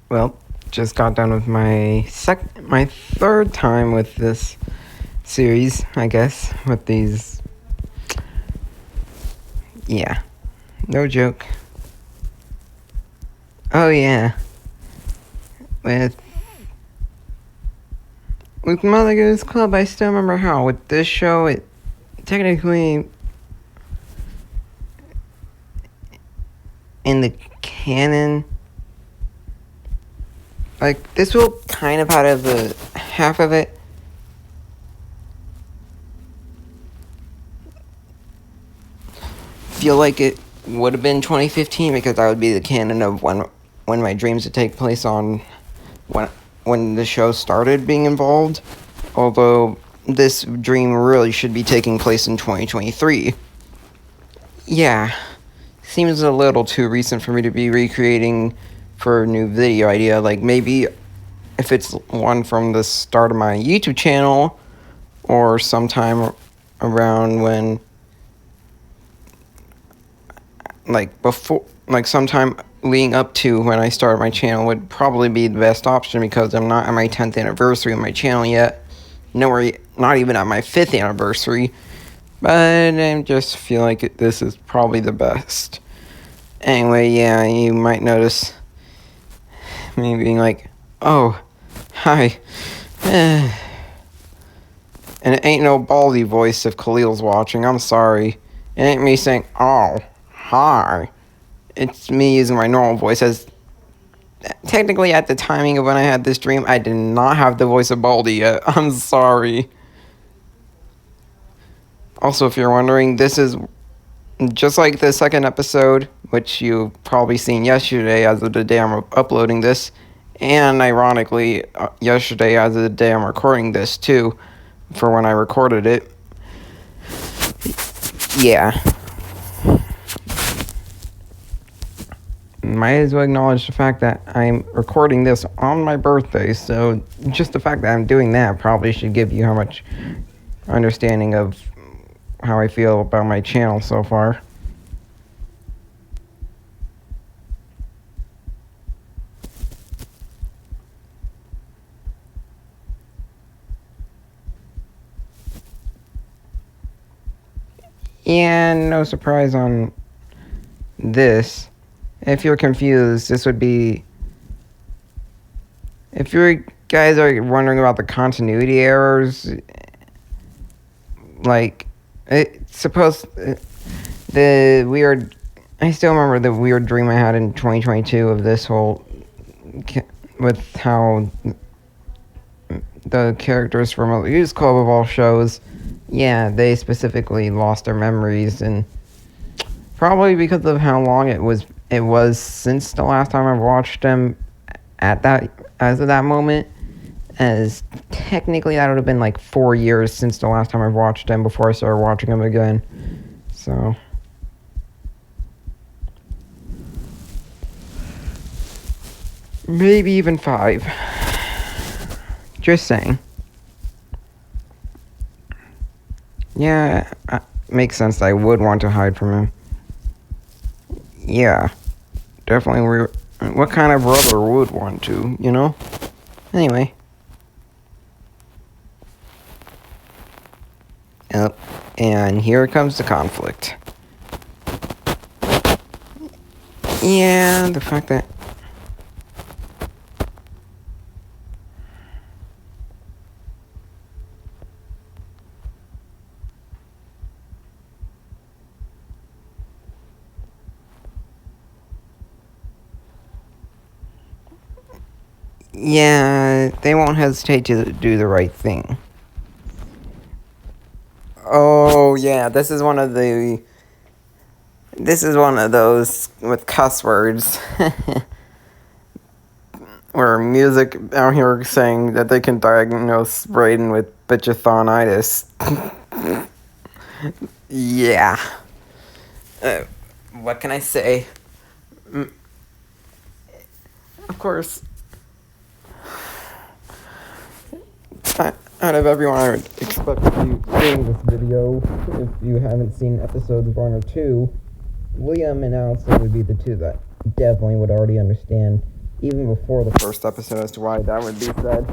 Well, just got done with my third time with this series, I guess, with these. Yeah, no joke. Oh yeah, with Mother Goose Club, I still remember how with this show, it technically in the canon, like this will kind of out of the half of it. Feel like it would have been 2015 because that would be the canon of when my dreams would take place on when the show started being involved. Although this dream really should be taking place in 2023. Yeah, seems a little too recent for me to be recreating for a new video idea. Like maybe if it's one from the start of my YouTube channel or sometime around when sometime leading up to when I started my channel would probably be the best option because I'm not at my 10th anniversary of my channel yet. Nowhere, not even at my 5th anniversary. But I just feel like this is probably the best. Anyway, yeah, you might notice me being like, oh, hi. And it ain't no Baldy voice if Khalil's watching, I'm sorry. It ain't me saying, oh, hi. It's me using my normal voice as technically at the timing of when I had this dream, I did not have the voice of Baldy yet. I'm sorry. Also, if you're wondering, this is just like the second episode, which you've probably seen yesterday as of the day I'm uploading this, and ironically, yesterday as of the day I'm recording this too, for when I recorded it. Yeah. Might as well acknowledge the fact that I'm recording this on my birthday, so just the fact that I'm doing that probably should give you how much understanding of how I feel about my channel so far. And no surprise on this. If you're confused, this would be... If you guys are wondering about the continuity errors, like, it's supposed... The weird... I still remember the weird dream I had in 2022 of this whole... With how the characters from Mother Goose Club of all shows, yeah, they specifically lost their memories, and probably because of how long it was since the last time I watched them as of that moment, as technically that would have been like 4 years since the last time I watched them before I started watching them again. So maybe even 5. Just saying. Yeah, makes sense that I would want to hide from him. Yeah, definitely. What kind of brother would want to, you know? Anyway. Yep, and here comes the conflict. Yeah, the fact that... Yeah, they won't hesitate to do the right thing. Oh, yeah, this is one of those with cuss words. Where music out here saying that they can diagnose Brayden with bitchathonitis. Yeah. What can I say? Of course, out of everyone I would expect to be seeing this video, if you haven't seen episodes 1 or 2, William and Allison would be the two that definitely would already understand even before the first episode as to why that would be said.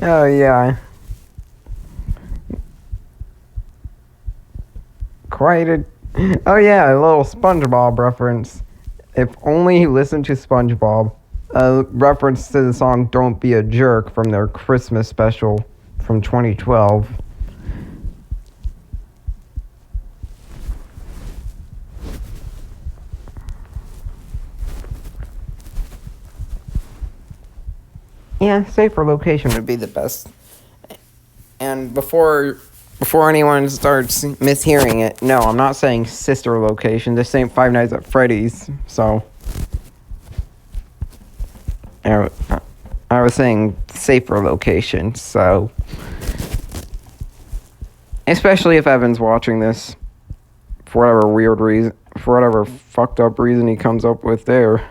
Oh, yeah. Quite a... Oh, yeah, a little SpongeBob reference. If only you listened to SpongeBob. A reference to the song Don't Be a Jerk from their Christmas special from 2012. Yeah, safer location would be the best. And before anyone starts mishearing it, no, I'm not saying sister location. This ain't Five Nights at Freddy's. So I was saying safer location. So especially if Evan's watching this for whatever weird reason, for whatever fucked up reason he comes up with there.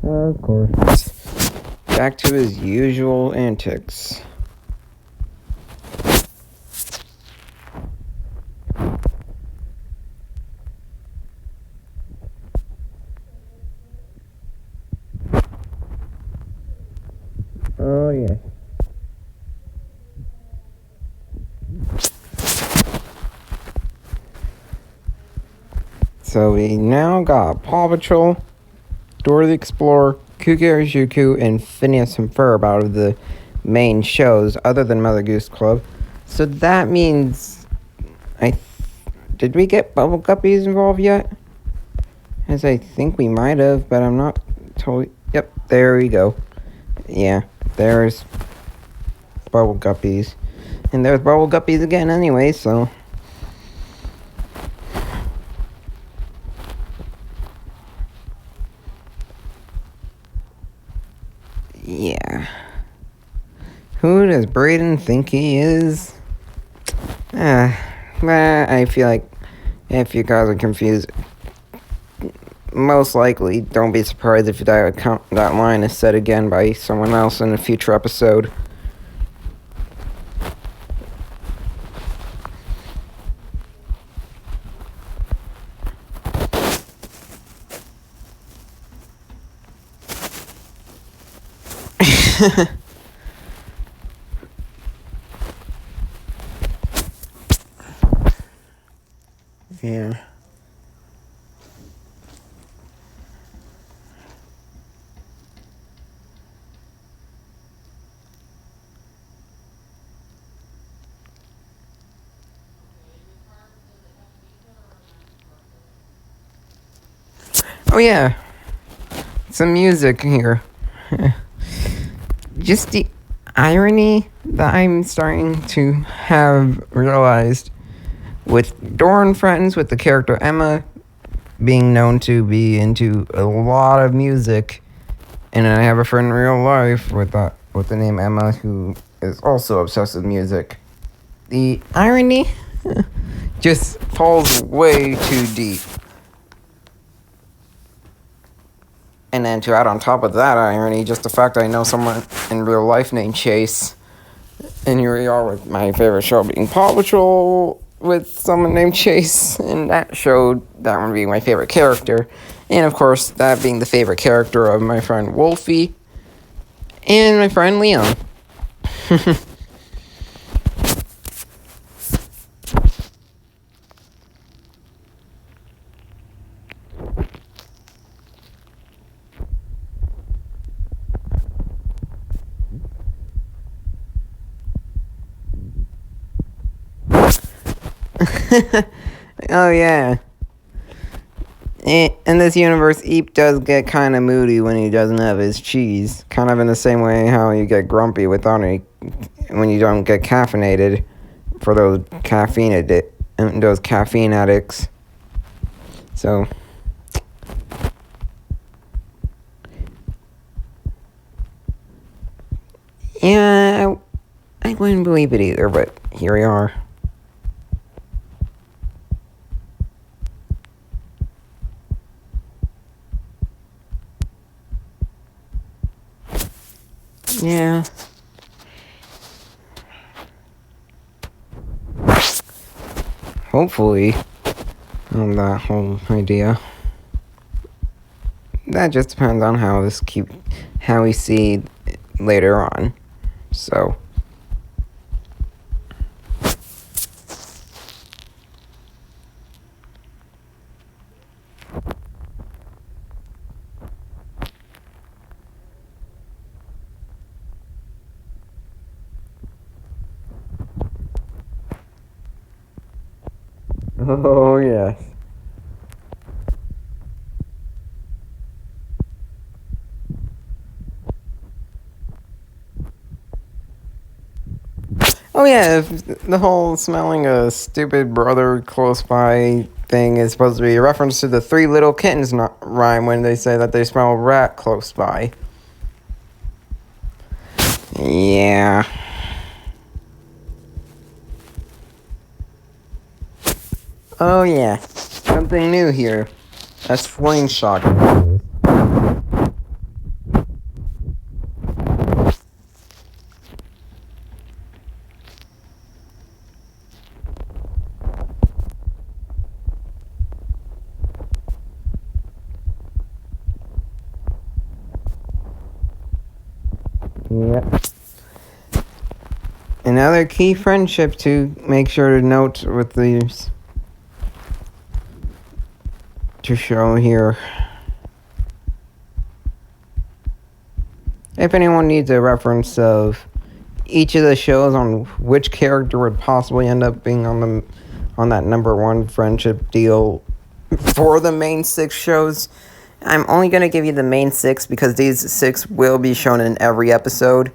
Of course. Back to his usual antics. Oh, yeah. So we now got Paw Patrol, Dora the Explorer, Kukurijuku, and Phineas and Ferb out of the main shows, other than Mother Goose Club. So that means... Did we get Bubble Guppies involved yet? As I think we might have, but I'm not totally... Yep, there we go. Yeah, there's Bubble Guppies. And there's Bubble Guppies again anyway, so... Yeah. Who does Brayden think he is? I feel like if you guys are confused, most likely don't be surprised if that line is said again by someone else in a future episode. Yeah. Oh yeah, some music here. Just the irony that I'm starting to have realized with Dora and Friends, with the character Emma being known to be into a lot of music, and I have a friend in real life with the name Emma who is also obsessed with music. The irony just falls way too deep. And then to add on top of that irony, just the fact I know someone in real life named Chase, and here we are with my favorite show being Paw Patrol with someone named Chase, and that showed that one being my favorite character, and of course that being the favorite character of my friend Wolfie and my friend Leon. Oh yeah. In this universe, Eep does get kind of moody when he doesn't have his cheese. Kind of in the same way how you get grumpy without any, when you don't get caffeinated for those caffeine addicts. So yeah, I wouldn't believe it either, but here we are. Yeah. Hopefully, on that whole idea. That just depends on how we see later on. So. Oh, yes. Oh, yeah, if the whole smelling a stupid brother close by thing is supposed to be a reference to the Three Little Kittens rhyme when they say that they smell a rat close by. Yeah. Oh, yeah. Something new here. A slingshot. Yep. Another key friendship to make sure to note with these to show here. If anyone needs a reference of each of the shows on which character would possibly end up being on that number one friendship deal for the main 6 shows, I'm only going to give you the main 6 because these 6 will be shown in every episode.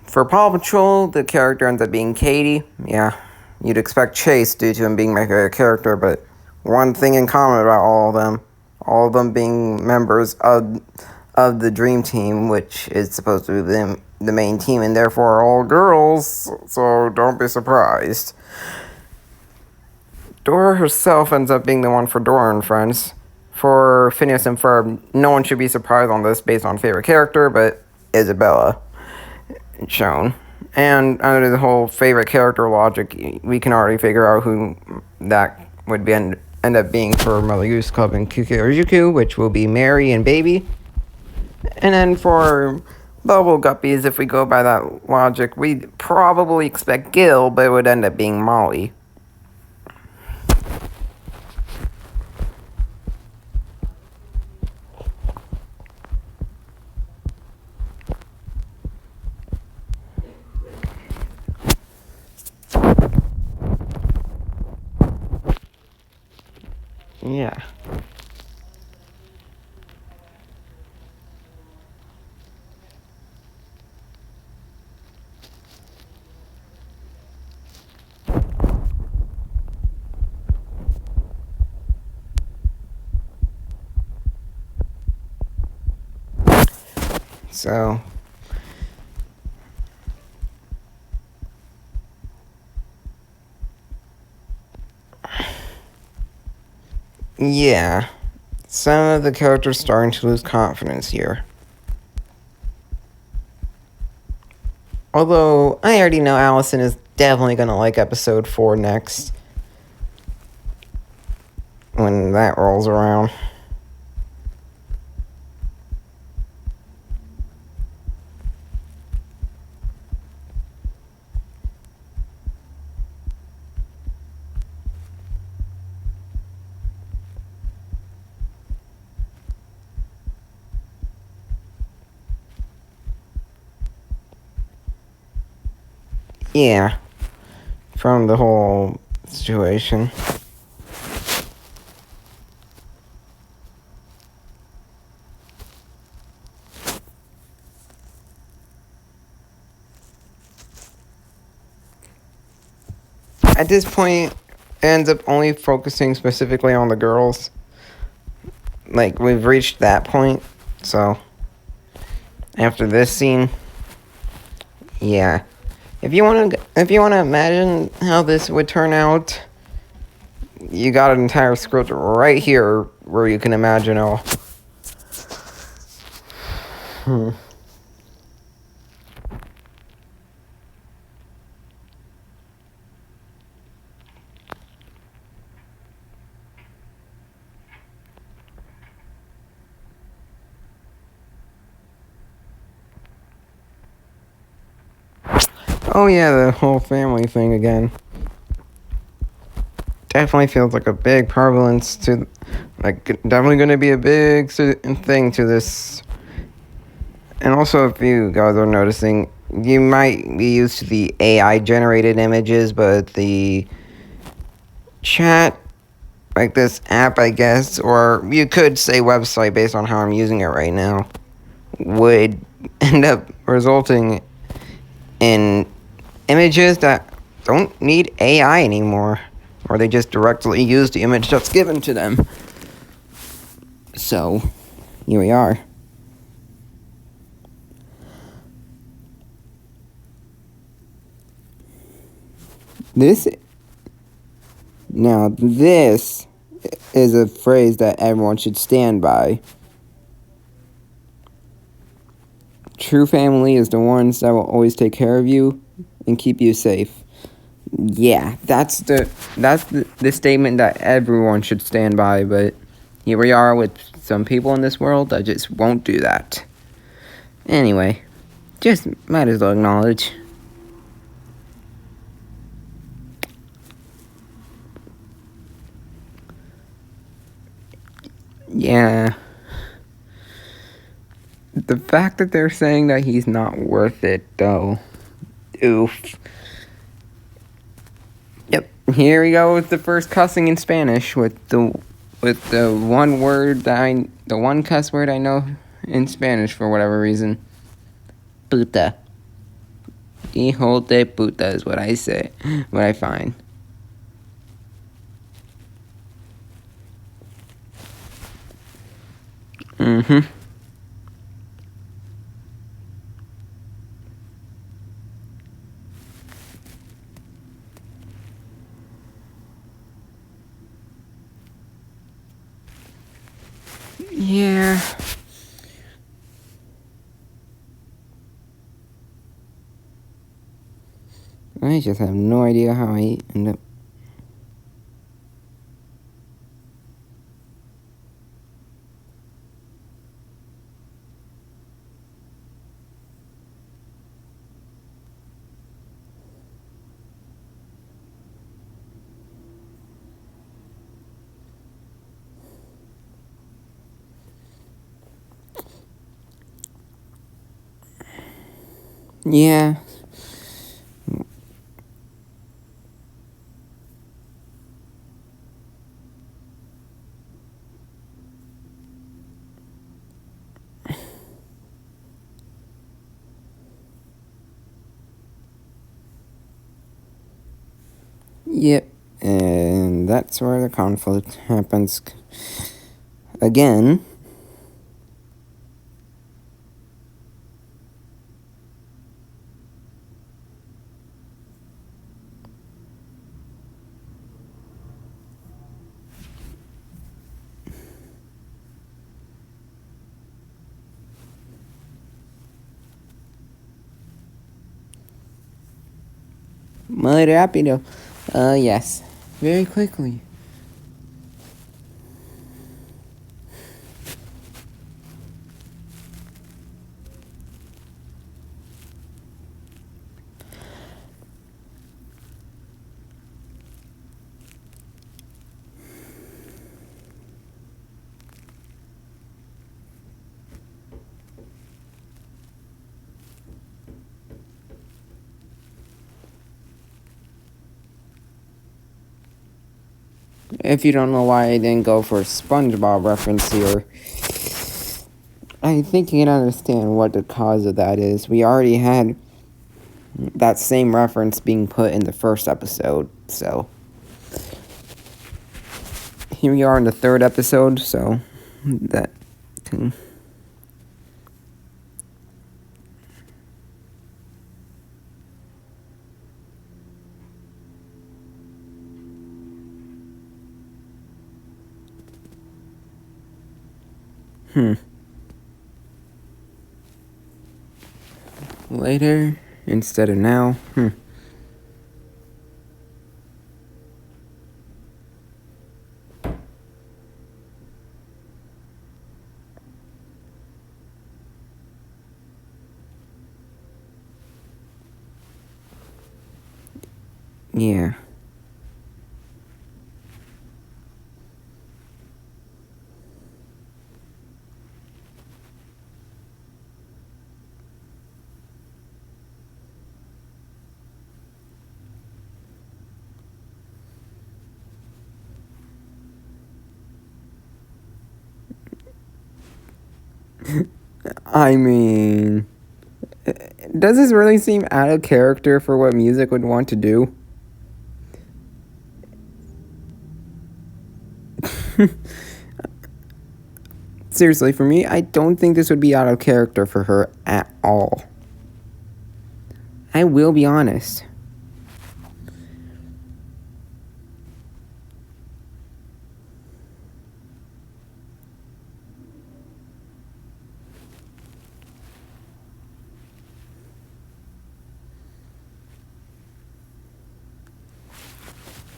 For Paw Patrol, the character ends up being Katie. Yeah, you'd expect Chase due to him being my favorite character, but one thing in common about all of them being members of the Dream Team, which is supposed to be the main team, and therefore all girls, so don't be surprised. Dora herself ends up being the one for Dora and Friends. For Phineas and Ferb, no one should be surprised on this based on favorite character, but Isabella shown. And under the whole favorite character logic, we can already figure out who that would be end up being for Mother Goose Club and QQ Juku, which will be Mary and Baby. And then for Bubble Guppies, if we go by that logic, we'd probably expect Gil, but it would end up being Molly. Yeah. So, yeah, some of the characters starting to lose confidence here. Although, I already know Allison is definitely going to like episode 4 next. When that rolls around. Yeah, from the whole situation. At this point, it ends up only focusing specifically on the girls. Like, we've reached that point, so after this scene, yeah. If you wanna imagine how this would turn out, you got an entire script right here where you can imagine all. Hmm. Oh yeah, the whole family thing again. Definitely feels like a big prevalence to, like, definitely going to be a big thing to this. And also, if you guys are noticing, you might be used to the AI generated images, but the chat, like this app, I guess, or you could say website based on how I'm using it right now, would end up resulting in images that don't need AI anymore, or they just directly use the image that's given to them. So, here we are. This is a phrase that everyone should stand by. True family is the ones that will always take care of you and keep you safe. Yeah, that's the statement that everyone should stand by, but here we are with some people in this world that just won't do that. Anyway, just might as well acknowledge. Yeah. The fact that they're saying that he's not worth it, though. Oof. Yep. Here we go with the first cussing in Spanish with the one cuss word I know in Spanish for whatever reason. Puta. Hijo de puta is what I say. What I find. Mm-hmm. Yeah. I just have no idea how I end up. Yeah. Yep. And that's where the conflict happens again. Muy rápido. Yes. Very quickly. If you don't know why I didn't go for a SpongeBob reference here, I think you can understand what the cause of that is. We already had that same reference being put in the first episode, so here we are in the third episode, so that can... Later instead of now. Yeah. I mean, does this really seem out of character for what music would want to do? Seriously, for me, I don't think this would be out of character for her at all. I will be honest.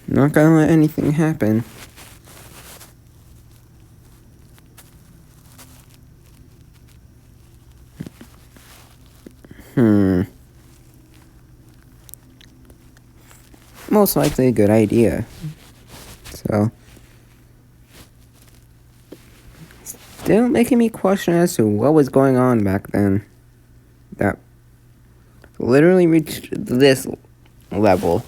Not gonna let anything happen. Most likely a good idea. So, still making me question as to what was going on back then. That literally reached this level.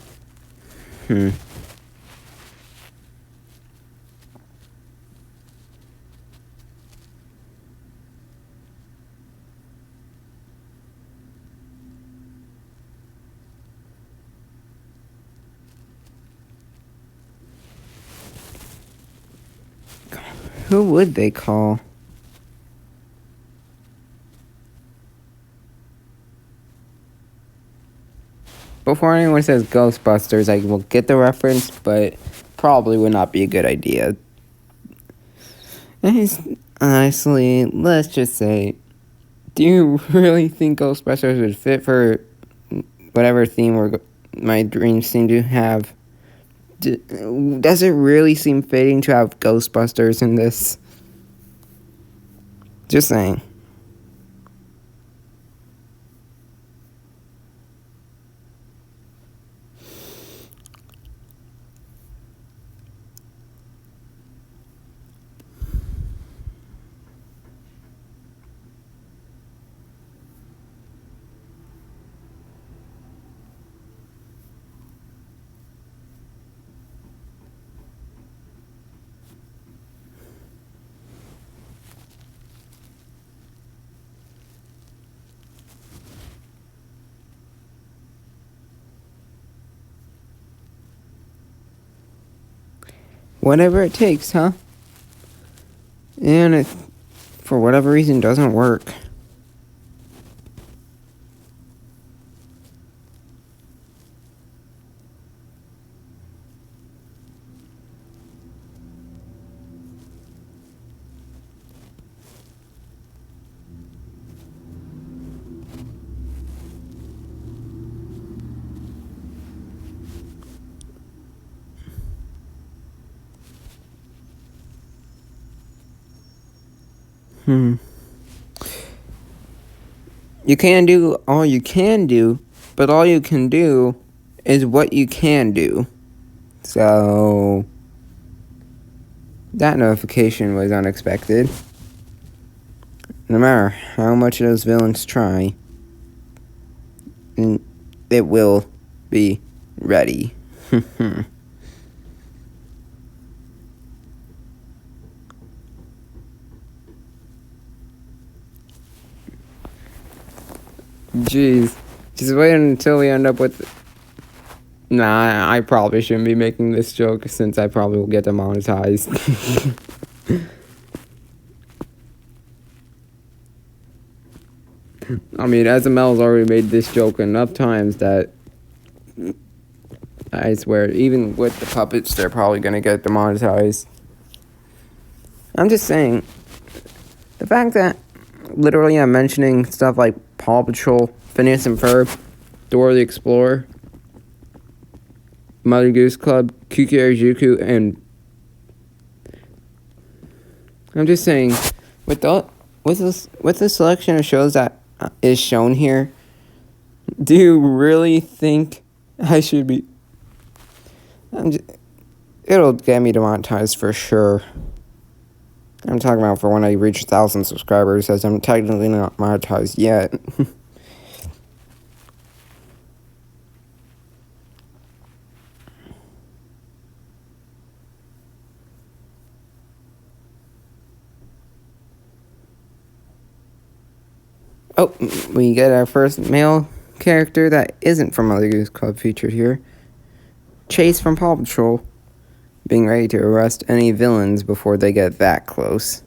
Who would they call? Before anyone says Ghostbusters, I will get the reference, but probably would not be a good idea. Honestly, let's just say, do you really think Ghostbusters would fit for whatever theme my dreams seem to have? Does it really seem fitting to have Ghostbusters in this? Just saying. Whatever it takes, huh? And if for whatever reason doesn't work. You can do all you can do, but all you can do is what you can do. So, that notification was unexpected. No matter how much those villains try, it will be ready. Jeez. Just wait until we end up with... Nah, I probably shouldn't be making this joke since I probably will get demonetized. I mean, SML's already made this joke enough times that I swear, even with the puppets, they're probably gonna get demonetized. I'm just saying, the fact that literally I'm mentioning stuff like Paw Patrol, Phineas and Ferb, Dora the Explorer, Mother Goose Club, Kukeijuku, and I'm just saying, with the selection of shows that is shown here, do you really think I should be? It'll get me demonetized for sure. I'm talking about for when I reach 1,000 subscribers, as I'm technically not monetized yet. Oh, we get our first male character that isn't from Mother Goose Club featured here. Chase from Paw Patrol, being ready to arrest any villains before they get that close.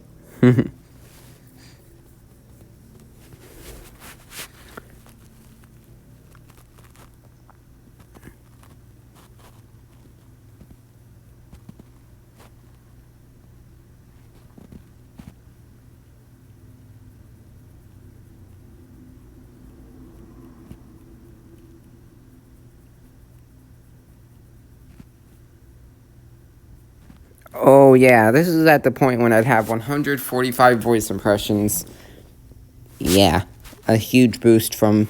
Oh yeah, this is at the point when I'd have 145 voice impressions. Yeah, a huge boost from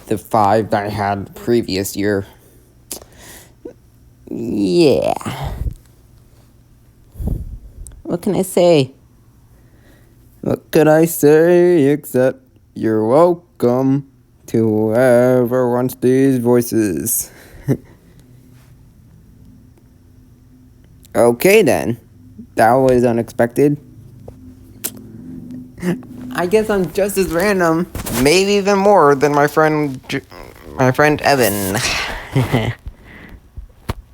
the 5 that I had the previous year. Yeah. What can I say? What could I say except you're welcome to whoever wants these voices. Okay then. That was unexpected. I guess I'm just as random, maybe even more than my friend Evan.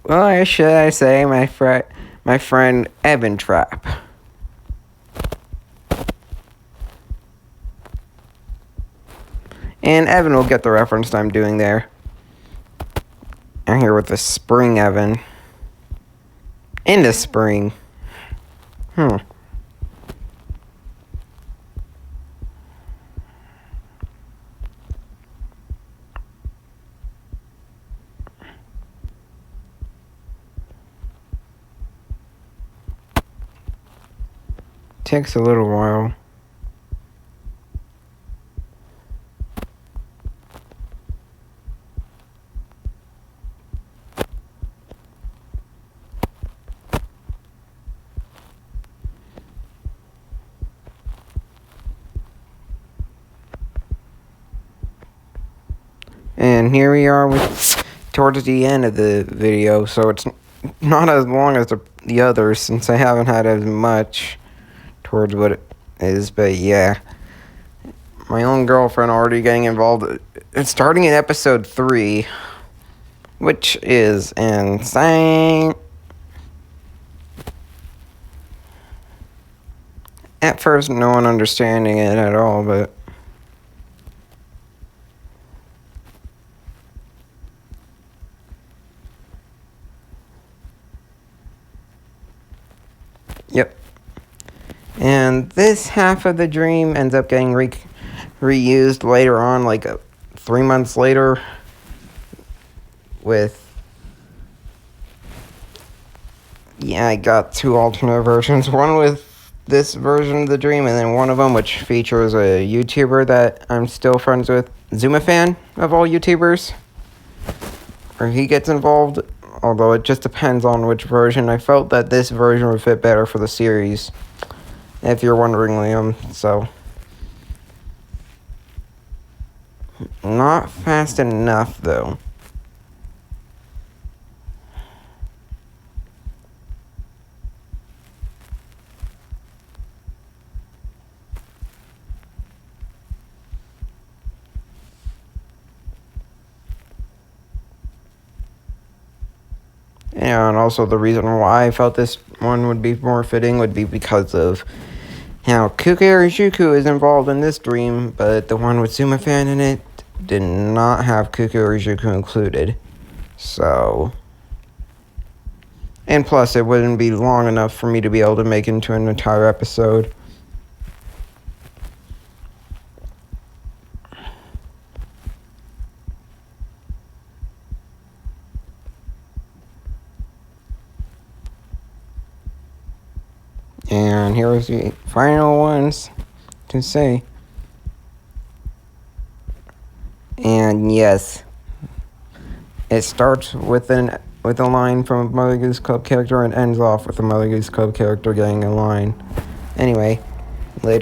Well, or should I say my friend Evan Trap. And Evan will get the reference I'm doing there. I'm here with the Spring Evan. In the spring. Takes a little while. And here we are towards the end of the video, so it's not as long as the others since I haven't had as much towards what it is, but yeah. My own girlfriend already getting involved. It's starting in episode 3, which is insane. At first, no one understanding it at all, but yep. And this half of the dream ends up getting reused later on, like 3 months later, with... Yeah, I got 2 alternate versions. One with this version of the dream, and then one of them which features a YouTuber that I'm still friends with, ZumaFan of all YouTubers, where he gets involved, although it just depends on which version. I felt that this version would fit better for the series, if you're wondering, Liam, so... Not fast enough, though. And also the reason why I felt this one would be more fitting would be because of how Kukeijuku is involved in this dream, but the one with ZumaFan in it did not have Kukeijuku included. So... And plus, it wouldn't be long enough for me to be able to make into an entire episode. And here's the final ones to say. And yes, it starts with a line from a Mother Goose Club character and ends off with a Mother Goose Club character getting a line. Anyway, later.